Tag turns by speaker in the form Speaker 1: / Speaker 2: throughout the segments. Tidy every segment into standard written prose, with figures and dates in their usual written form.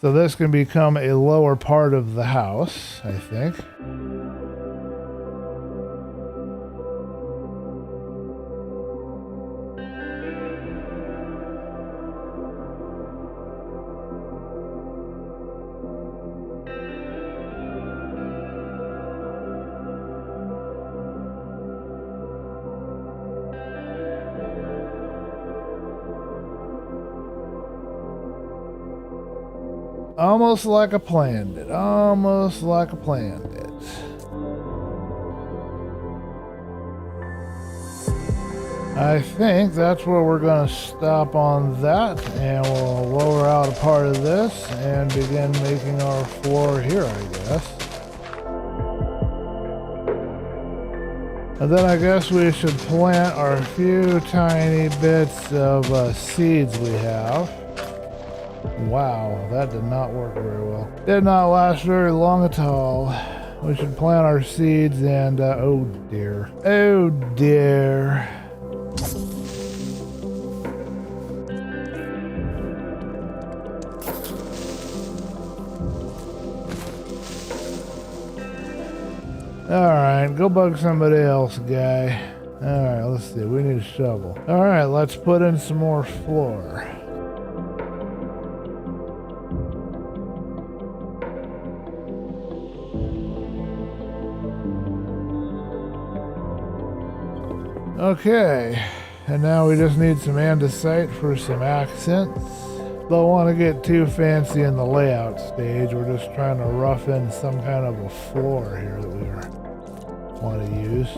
Speaker 1: So this can become a lower part of the house, I think. Almost like I planned it. Almost like I planned it. I think that's where we're going to stop on that, and we'll lower out a part of this and begin making our floor here, I guess. And then I guess we should plant our few tiny bits of seeds we have. Wow, that did not work very well. Did not last very long at all. We should plant our seeds and, oh dear. Oh dear. Alright, go bug somebody else, guy. Alright, let's see. We need a shovel. Alright, let's put in some more floor. Okay, and now we just need some andesite for some accents. Don't want to get too fancy in the layout stage. We're just trying to rough in some kind of a floor here that we want to use.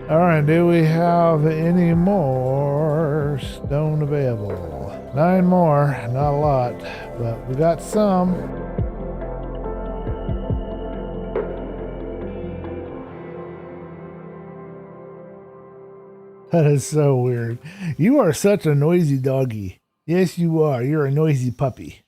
Speaker 1: Alright, do we have any more stone available? 9 more, not a lot, but we got some. That is so weird. You are such a noisy doggy. Yes, you are. You're a noisy puppy.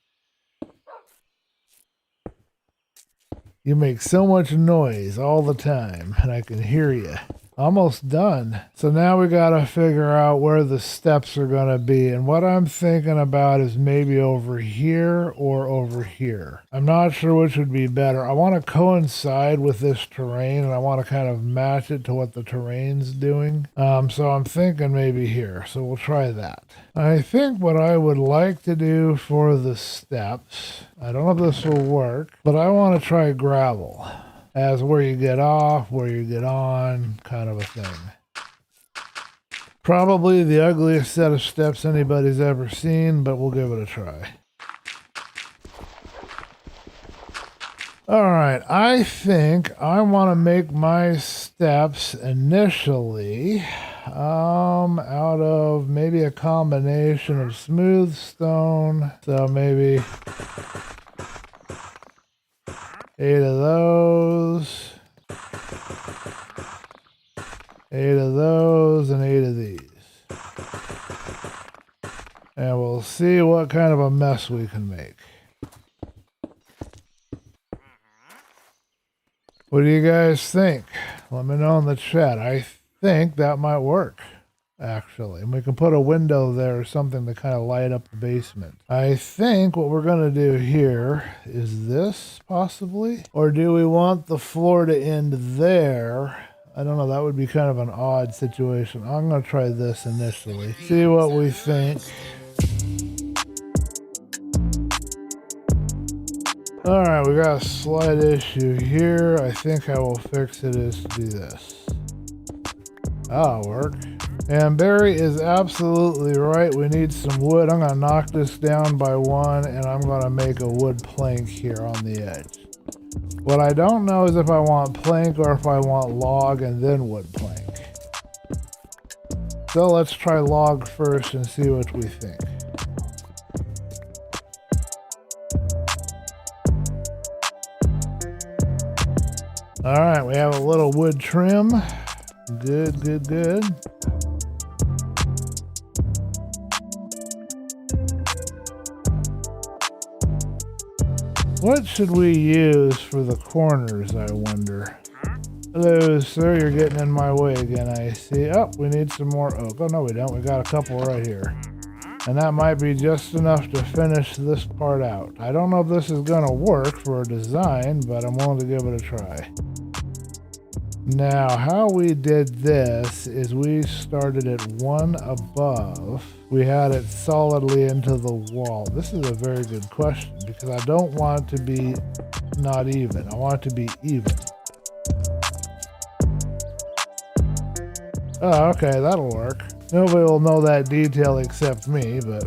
Speaker 1: You make so much noise all the time, and I can hear you. Almost done. So now we gotta figure out where the steps are gonna be, and what I'm thinking about is maybe over here or over here. I'm not sure which would be better. I want to coincide with this terrain, and I want to kind of match it to what the terrain's doing. So I'm thinking maybe here. So we'll try that. I think what I would like to do for the steps, I don't know if this will work, but I want to try gravel. As where you get off, where you get on, kind of a thing. Probably the ugliest set of steps anybody's ever seen, but we'll give it a try. Alright, I think I want to make my steps initially out of maybe a combination of smooth stone, so maybe 8 of those, 8 of those, and 8 of these. And we'll see what kind of a mess we can make. What do you guys think? Let me know in the chat. I think that might work, actually. And we can put a window there or something to kind of light up the basement. I think what we're going to do here is this, possibly. Or do we want the floor to end there? I don't know. That would be kind of an odd situation. I'm going to try this initially. See what we think. Alright, we got a slight issue here. I think how we'll fix it is to do this. That'll work. And Barry is absolutely right. We need some wood. I'm going to knock this down by 1, and I'm going to make a wood plank here on the edge. What I don't know is if I want plank or if I want log and then wood plank. So let's try log first and see what we think. Alright, we have a little wood trim. Good, good, good. What should we use for the corners, I wonder? Hello, sir, you're getting in my way again, I see. Oh, we need some more oak. Oh, no, we don't. We got a couple right here. And that might be just enough to finish this part out. I don't know if this is going to work for a design, but I'm willing to give it a try. Now, how we did this is we started it one above. We had it solidly into the wall. This is a very good question because I don't want it to be not even. I want it to be even. Oh, okay, that'll work. Nobody will know that detail except me, but...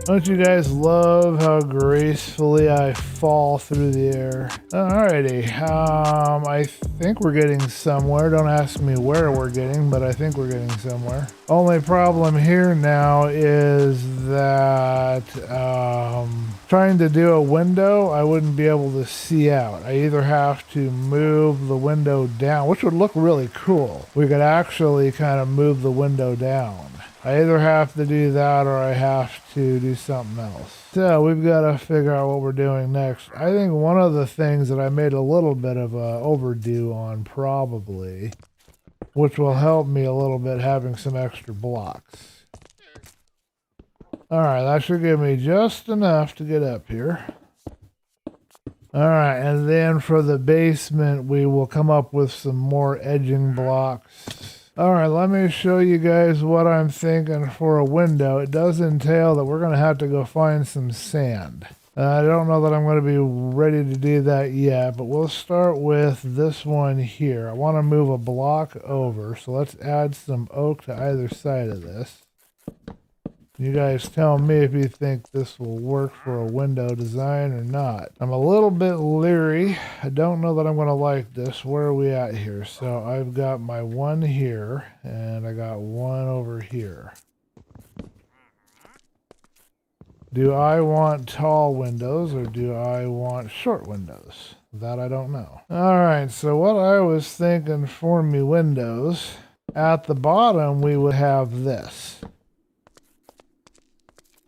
Speaker 1: Don't you guys love how gracefully I fall through the air? Alrighty, I think we're getting somewhere. Don't ask me where we're getting, but I think we're getting somewhere. Only problem here now is that trying to do a window, I wouldn't be able to see out. I either have to move the window down, which would look really cool. We could actually kind of move the window down. I either have to do that or I have to do something else. So we've got to figure out what we're doing next. I think one of the things that I made a little bit of a overdue on probably, which will help me a little bit having some extra blocks. All right, that should give me just enough to get up here. All right, and then for the basement, we will come up with some more edging blocks. All right, let me show you guys what I'm thinking for a window. It does entail that we're going to have to go find some sand. I don't know that I'm going to be ready to do that yet, but we'll start with this one here. I want to move a block over, so let's add some oak to either side of this. You guys tell me if you think this will work for a window design or not. I'm a little bit leery. I don't know that I'm going to like this. Where are we at here? So I've got my one here, and I got one over here. Do I want tall windows or do I want short windows? That I don't know. All right, so what I was thinking for me windows, at the bottom we would have this.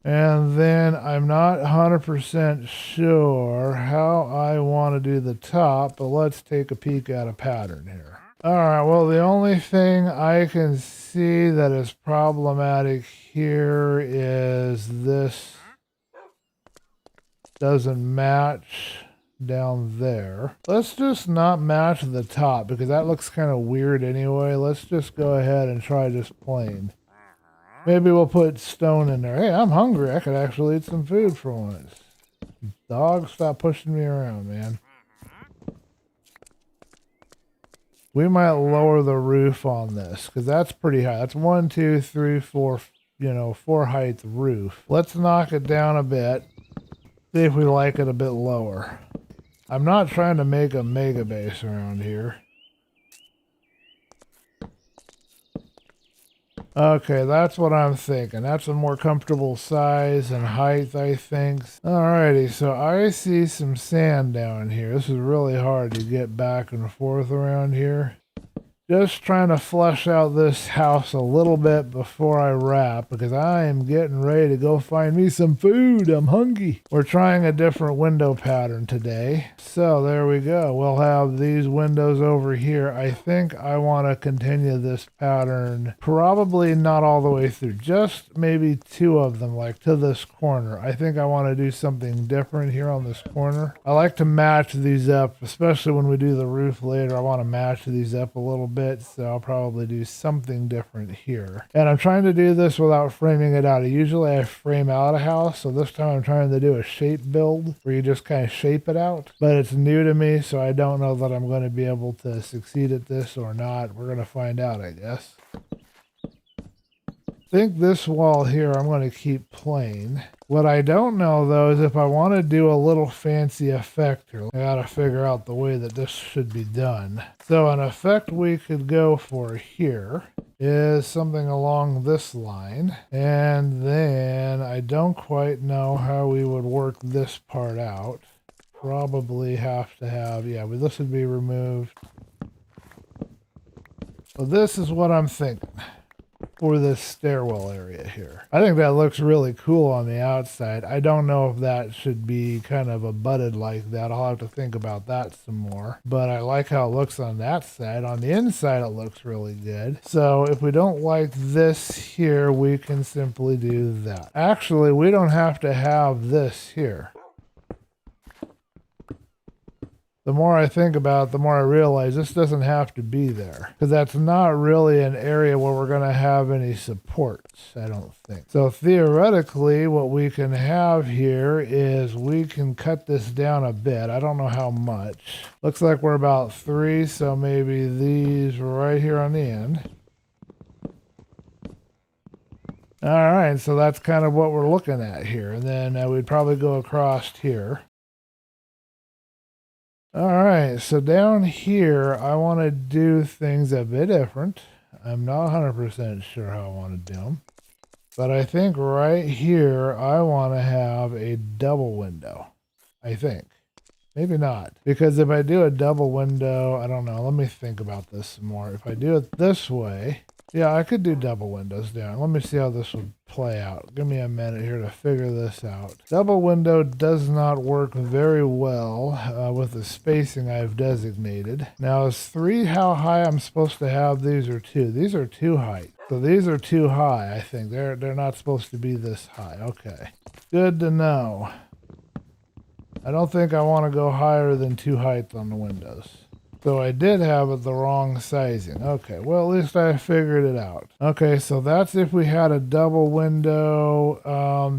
Speaker 1: And then I'm not 100% sure how I want to do the top, but let's take a peek at a pattern here. All right, well, the only thing I can see that is problematic here is this doesn't match down there. Let's just not match the top because that looks kind of weird anyway. Let's just go ahead and try just plain. Maybe we'll put stone in there. Hey, I'm hungry. I could actually eat some food for once. Dog, stop pushing me around, man. We might lower the roof on this because that's pretty high. That's 1, 2, 3, 4, 4 height roof. Let's knock it down a bit. See if we like it a bit lower. I'm not trying to make a mega base around here. Okay, that's what I'm thinking. That's a more comfortable size and height, I think. Alrighty, so I see some sand down here. This is really hard to get back and forth around here. Just trying to flesh out this house a little bit before I wrap because I am getting ready to go find me some food. I'm hungry. We're trying a different window pattern today. So there we go. We'll have these windows over here. I think I want to continue this pattern. Probably not all the way through. Just maybe 2 of them, like to this corner. I think I want to do something different here on this corner. I like to match these up, especially when we do the roof later. I want to match these up a little bit. So I'll probably do something different here. And I'm trying to do this without framing it out. Usually I frame out a house, so this time I'm trying to do a shape build where you just kind of shape it out. But it's new to me, so I don't know that I'm going to be able to succeed at this or not. We're going to find out, I guess. I think this wall here I'm going to keep plain. What I don't know though is if I want to do a little fancy effect here. I gotta figure out the way that this should be done. So an effect we could go for here is something along this line. And then I don't quite know how we would work this part out. Probably have to have, yeah, but this would be removed. So this is what I'm thinking. for this stairwell area here. I think that looks really cool on the outside. I don't know if that should be kind of abutted like that. I'll have to think about that some more. But I like how it looks on that side. On the inside, it looks really good. So if we don't like this here, we can simply do that. Actually, we don't have to have this here. The more I think about it, the more I realize this doesn't have to be there, because that's not really an area where we're going to have any supports, I don't think. So theoretically, what we can have here is we can cut this down a bit. I don't know how much. Looks like we're about 3, so maybe these right here on the end. All right, so that's kind of what we're looking at here. And then we'd probably go across here. All right, so down here, I want to do things a bit different. I'm not 100% sure how I want to do them. But I think right here, I want to have a double window. I think. Maybe not. Because if I do a double window, I don't know. Let me think about this some more. If I do it this way, yeah, I could do double windows down. Let me see how this would play out. Give me a minute here to figure this out. Double window does not work very well with the spacing I've designated. Now, is 3 how high I'm supposed to have these, or 2? These are too high. So these are too high, I think. They're not supposed to be this high. Okay. Good to know. I don't think I want to go higher than 2 height on the windows. So I did have it the wrong sizing. Okay, well, at least I figured it out. Okay, so that's if we had a double window.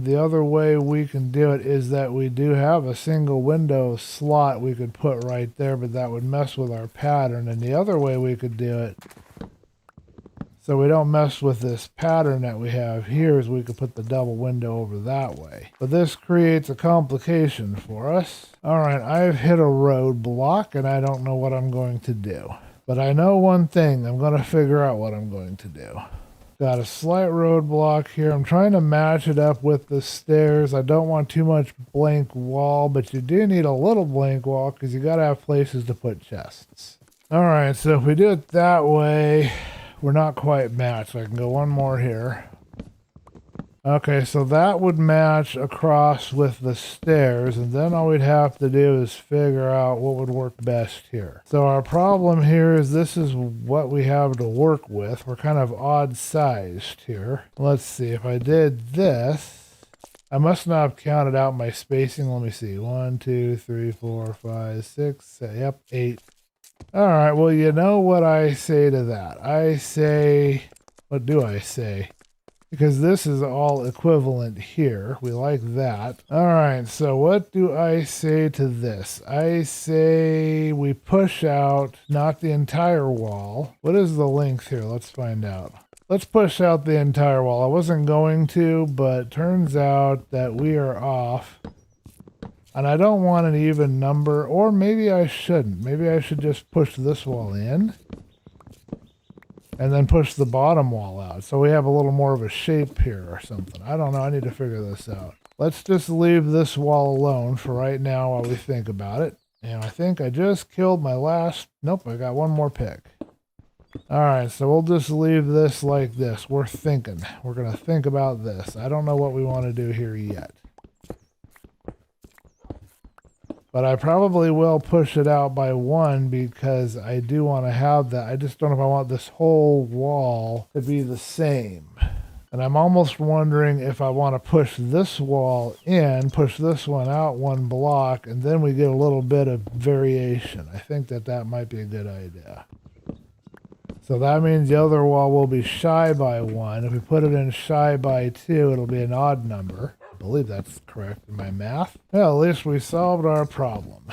Speaker 1: The other way we can do it is that we do have a single window slot we could put right there, but that would mess with our pattern. And the other way we could do it, so we don't mess with this pattern that we have here, is we could put the double window over that way. But this creates a complication for us. All right, I've hit a roadblock and I don't know what I'm going to do. But I know one thing, I'm going to figure out what I'm going to do. Got a slight roadblock here. I'm trying to match it up with the stairs. I don't want too much blank wall, but you do need a little blank wall because you got to have places to put chests. All right, so if we do it that way, we're not quite matched. I can go one more here. Okay, so that would match across with the stairs, and then all we'd have to do is figure out what would work best here. So our problem here is this is what we have to work with. We're kind of odd sized here. Let's see, if I did this, I must not have counted out my spacing. Let me see, 1, 2, 3, 4, 5, 6, yep, 8. All right, well, you know what I say to that? I say, what do I say? Because this is all equivalent here. We like that. All right, so what do I say to this? I say we push out, not the entire wall. What is the length here? Let's find out. Let's push out the entire wall. I wasn't going to, but turns out that we are off. And I don't want an even number, or maybe I shouldn't. Maybe I should just push this wall in and then push the bottom wall out, so we have a little more of a shape here or something. I don't know. I need to figure this out. Let's just leave this wall alone for right now while we think about it. And I think I just killed my last... Nope, I got one more pick. All right, so we'll just leave this like this. We're thinking. We're going to think about this. I don't know what we want to do here yet. But I probably will push it out by 1 because I do want to have that. I just don't know if I want this whole wall to be the same. And I'm almost wondering if I want to push this wall in, push this one out 1 block, and then we get a little bit of variation. I think that might be a good idea. So that means the other wall will be shy by 1. If we put it in shy by 2, it'll be an odd number. I believe that's correct in my math. Well, at least we solved our problem.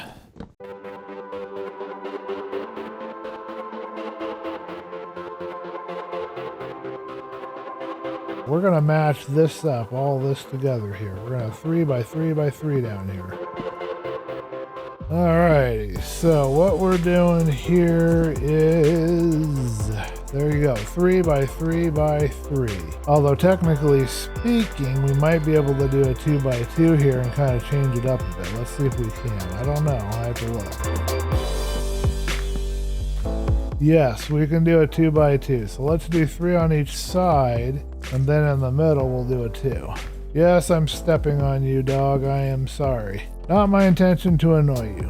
Speaker 1: We're going to match this up, all this together here. We're going to have 3 by 3 by 3 down here. Alrighty, so what we're doing here is, there you go, 3 by 3 by 3. Although technically speaking, we might be able to do a 2 by 2 here and kind of change it up a bit. Let's see if we can. I don't know, I have to look. Yes, we can do a 2x2. So let's do 3 on each side, and then in the middle we'll do a 2. Yes, I'm stepping on you, dog. I am sorry. Not my intention to annoy you.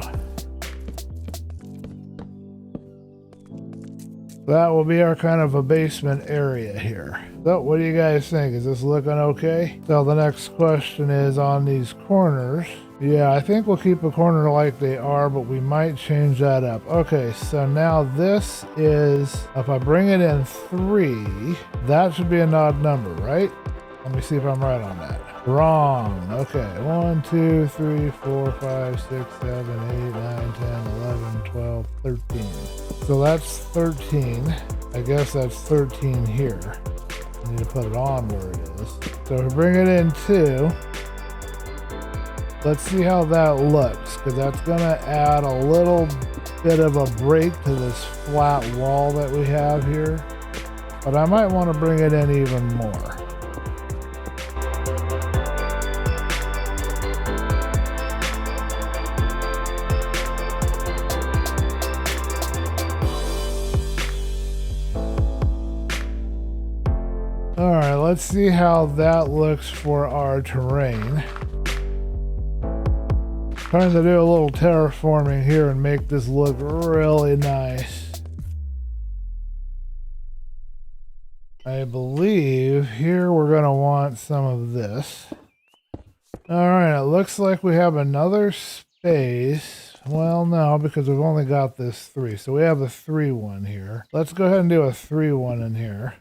Speaker 1: That will be our kind of a basement area here. So what do you guys think? Is this looking okay? So the next question is on these corners. Yeah, I think we'll keep a corner like they are, but we might change that up. Okay, so now this is, if I bring it in 3, that should be an odd number, right? Let me see if I'm right on that. Wrong. Okay, 1, 2, 3, 4, 5, 6, 7, 8, 9, 10, 11, 12, 13. So that's 13. I guess that's 13 here. I need to put it on where it is. So if we bring it in 2, let's see how that looks, because that's going to add a little bit of a break to this flat wall that we have here. But I might want to bring it in even more. All right, let's see how that looks for our terrain. Trying to do a little terraforming here and make this look really nice. I believe here we're going to want some of this. All right, it looks like we have another space. Well, no, because we've only got this 3. So we have a 3 one here. Let's go ahead and do a 3 one in here.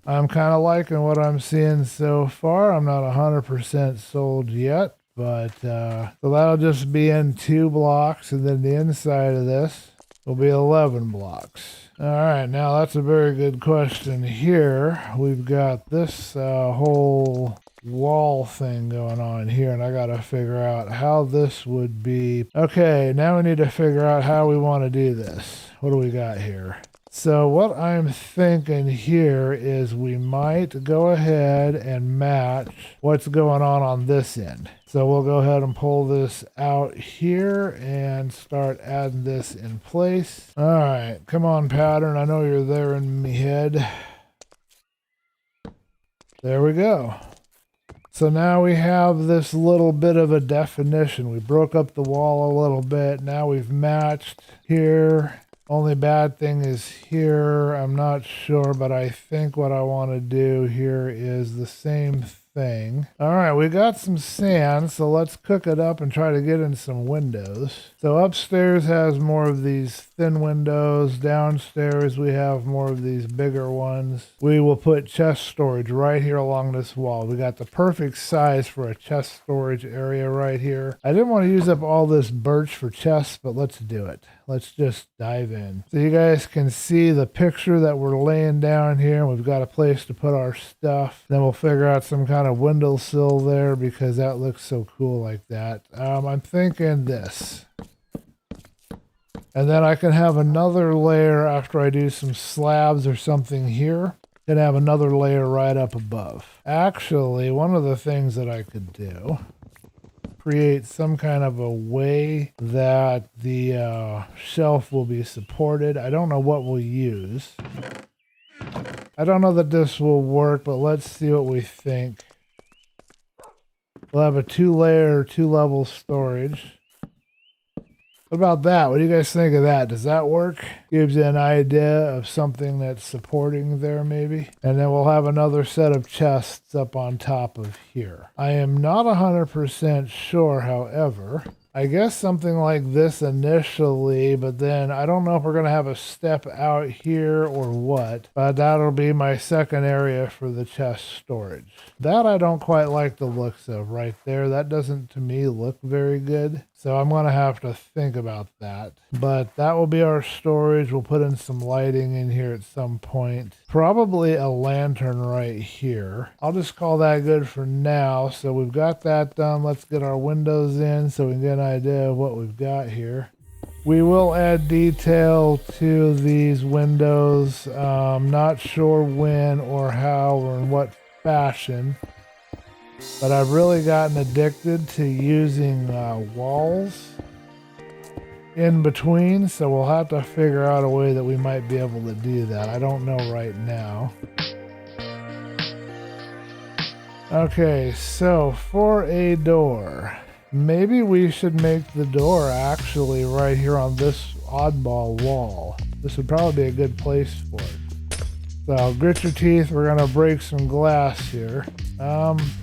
Speaker 1: I'm kind of liking what I'm seeing so far. I'm not 100% sold yet, but so that'll just be in 2 blocks, and then the inside of this will be 11 blocks. All right, now that's a very good question here. We've got this whole wall thing going on here, and I got to figure out how this would be. Okay, now we need to figure out how we want to do this. What do we got here? So what I'm thinking here is we might go ahead and match what's going on this end. So we'll go ahead and pull this out here and start adding this in place. All right, come on, pattern. I know you're there in me head. There we go. So now we have this little bit of a definition. We broke up the wall a little bit. Now we've matched here. Only bad thing is here, I'm not sure, but I think what I want to do here is the same thing. All right, we got some sand, so let's cook it up and try to get in some windows. So upstairs has more of these thin windows. Downstairs we have more of these bigger ones. We will put chest storage right here along this wall. We got the perfect size for a chest storage area right here. I didn't want to use up all this birch for chests, but let's do it. Let's just dive in. So you guys can see the picture that we're laying down here. We've got a place to put our stuff. Then we'll figure out some kind of windowsill there because that looks so cool like that. I'm thinking this. And then I can have another layer after I do some slabs or something here. Can have another layer right up above. Actually, one of the things that I could do, create some kind of a way that the shelf will be supported. I don't know what we'll use. I don't know that this will work, but let's see what we think. We'll have a 2-layer, 2-level storage. What about that? What do you guys think of that? Does that work? Gives you an idea of something that's supporting there maybe. And then we'll have another set of chests up on top of here. I am not 100% sure, however. I guess something like this initially, but then I don't know if we're going to have a step out here or what, but that'll be my second area for the chest storage. That I don't quite like the looks of right there. That doesn't to me look very good. So I'm going to have to think about that. But that will be our storage. We'll put in some lighting in here at some point. Probably a lantern right here. I'll just call that good for now. So we've got that done. Let's get our windows in so we can get an idea of what we've got here. We will add detail to these windows. Not sure when or how or in what fashion. But I've really gotten addicted to using walls in between, so we'll have to figure out a way that we might be able to do that. I don't know right now. Okay, so for a door, maybe we should make the door actually right here on this oddball wall. This would probably be a good place for it. So grit your teeth, we're gonna break some glass here.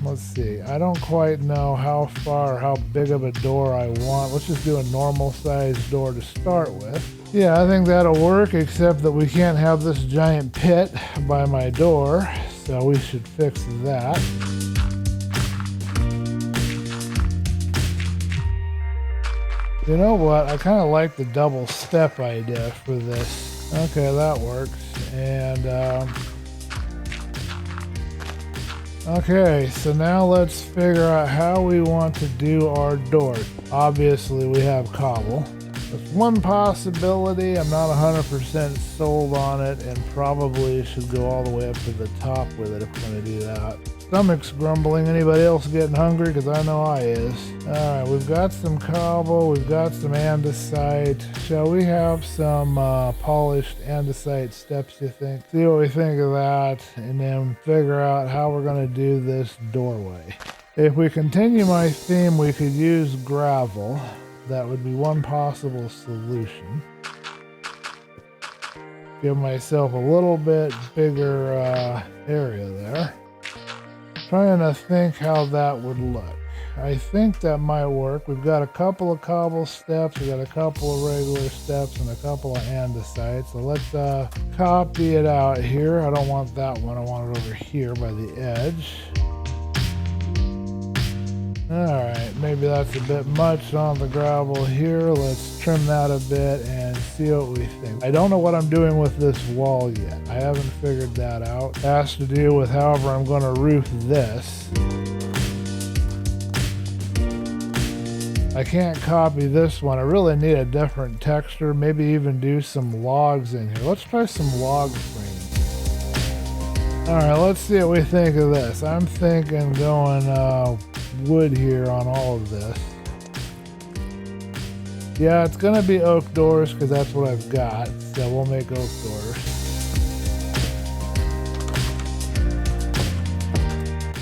Speaker 1: Let's see, I don't quite know how far, how big of a door I want. Let's just do a normal sized door to start with. Yeah, I think that'll work, except that we can't have this giant pit by my door, so we should fix that. You know what, I kind of like the double step idea for this. Okay, that works. And okay, so now let's figure out how we want to do our door. Obviously we have cobble. That's one possibility. I'm not 100% sold on it, and probably should go all the way up to the top with it if we're going to do that. Stomach's grumbling. Anybody else getting hungry? Because I know I is. Alright, we've got some cobble, we've got some andesite. Shall we have some polished andesite steps, you think? See what we think of that, and then figure out how we're going to do this doorway. If we continue my theme, we could use gravel. That would be one possible solution. Give myself a little bit bigger area there. Trying to think how that would look. I think that might work. We've got a couple of cobble steps, we've got a couple of regular steps, and a couple of andesite. So let's copy it out here. I don't want that one, I want it over here by the edge. Alright, maybe that's a bit much on the gravel here. Let's trim that a bit and see what we think. I don't know what I'm doing with this wall yet. I haven't figured that out. It has to do with however I'm going to roof this. I can't copy this one. I really need a different texture. Maybe even do some logs in here. Let's try some log frame. Alright, let's see what we think of this. I'm thinking going wood here on all of this. Yeah, it's gonna be oak doors because that's what I've got, so we'll make oak doors.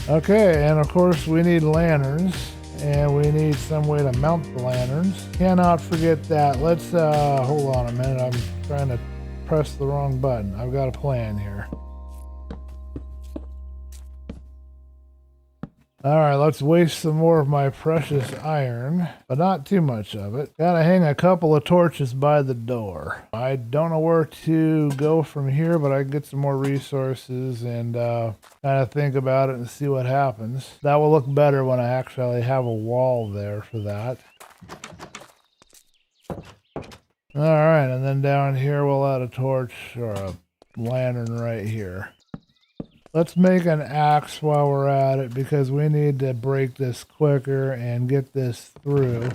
Speaker 1: Okay, and of course we need lanterns, and we need some way to mount the lanterns. Cannot forget that. Let's hold on a minute, I'm trying to press the wrong button. I've got a plan here. Alright, let's waste some more of my precious iron, but not too much of it. Gotta hang a couple of torches by the door. I don't know where to go from here, but I can get some more resources and kind of think about it and see what happens. That will look better when I actually have a wall there for that. Alright, and then down here we'll add a torch or a lantern right here. Let's make an axe while we're at it because we need to break this quicker and get this through.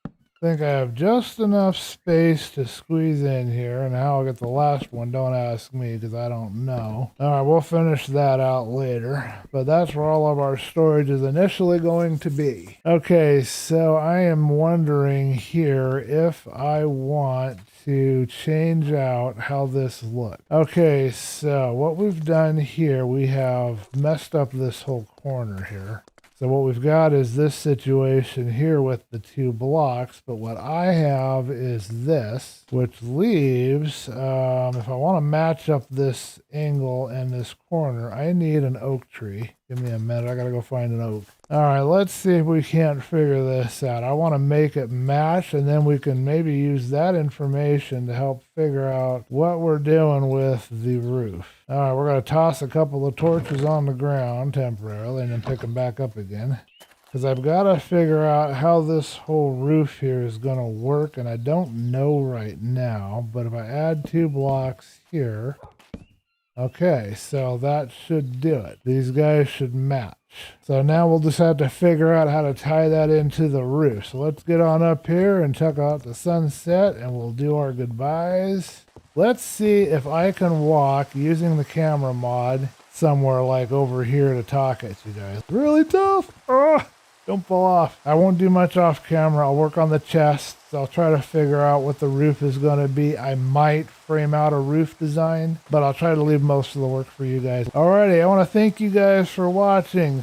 Speaker 1: I think I have just enough space to squeeze in here, and how I'll get the last one, don't ask me because I don't know. Alright, we'll finish that out later, but that's where all of our storage is initially going to be. Okay, so I am wondering here if I want to change out how this looks. Okay, so what we've done here, we have messed up this whole corner here. So what we've got is this situation here with the two blocks, but what I have is this, which leaves, if I want to match up this angle and this corner, I need an oak tree. Give me a minute, I gotta go find an oak. Alright, let's see if we can't figure this out. I want to make it match, and then we can maybe use that information to help figure out what we're doing with the roof. Alright, we're going to toss a couple of torches on the ground temporarily and then pick them back up again. Because I've got to figure out how this whole roof here is going to work, and I don't know right now, but if I add 2 blocks here, okay, so that should do it. These guys should match. So now we'll just have to figure out how to tie that into the roof. So let's get on up here and check out the sunset, and we'll do our goodbyes. Let's see if I can walk using the camera mod somewhere like over here to talk at you guys. Really tough. Oh. Don't fall off. I won't do much off camera. I'll work on the chest. I'll try to figure out what the roof is going to be. I might frame out a roof design, but I'll try to leave most of the work for you guys. Alrighty, I want to thank you guys for watching.